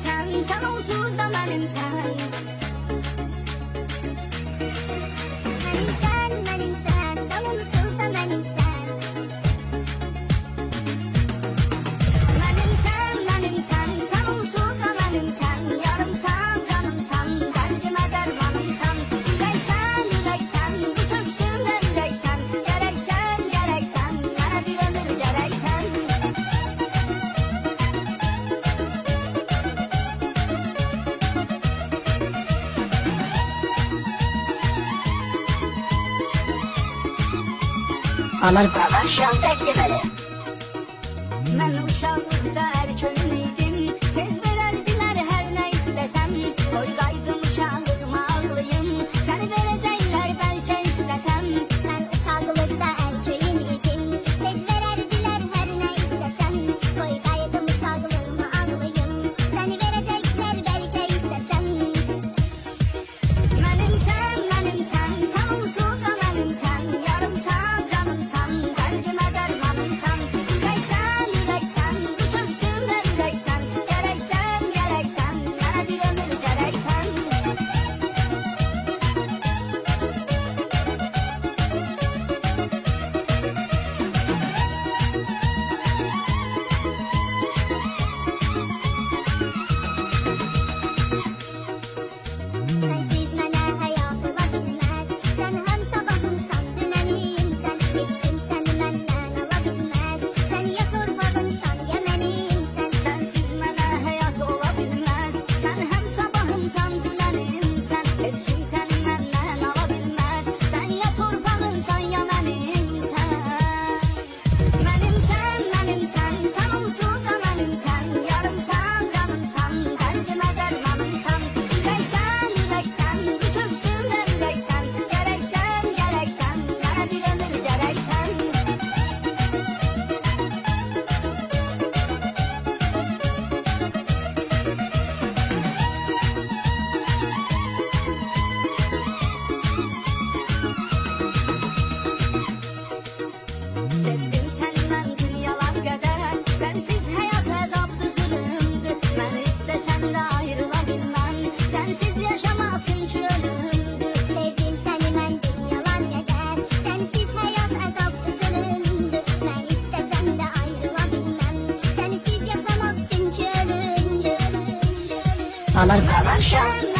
sen onsuz da benimsen. Benimsen, sonsuz da benimsen. Benimsen, sen onsuz da benimsen. Yarımsan, canımsan, derdime dermanımsan. Ürəksən, bu çöküşümdə ürəksən. Gərəksən, mənə bir ömür gərəksən. Amar baba şan teklemeli. Mən uşaqlıqda ərköyün idim, tez verərdilər hər nə istəsəm. Qoy qaydım uşaqlığıma ağlayım, səni verəcəklər bəlkə istəsəm. Mən uşaqlıqda ərköyün idim, tez verərdilər hər nə istəsəm. Qoy qayıdım uşaqlığıma ağlayım, səni verəcəklər bəlkə istəsəm. Mənimsən, sən onsuz da mənimsən. Yarımsan, canımsan, dərdimə dərmanımsan. Ürəksən, bu çöküşümdə ürəksən. Gərəksən, mənə bir ömür gərəksən. Sensiz mənə həyat ola bilməz. Sən həm sabahımsan, dünənimsən. Heç kim səni məndən ala bilməz. Sən ya torpağımsan, ya mənimsən. Sensiz mənə həyat ola bilməz. Sən həm sabahımsan, dünənimsən. Heç kim səni məndən ala bilməz. Sən ya torpağımsan, ya mənimsən. Mənimsən, sən onsuz da mənimsən. Yarımsan, canımsan, dərdimə dərmanımsan. Ürəksən, bu çöküşümdə ürəksən. Gərəksən, mənə bir ömür gərəksən. Sevdim səni mən dünyalar qədər. Sənsiz həyat əzabdır, zülümdür. Mən istəsəm də ayrıla bilməm. Sənsiz yaşamaq çünki ölümdür. Sevdim səni mən dünyalar qədər. Sənsiz həyat əzabdır, zülümdür. Mən istəsəm də ayrıla bilməm. Sənsiz yaşamaq çünki ölümdür. Amar baba şan.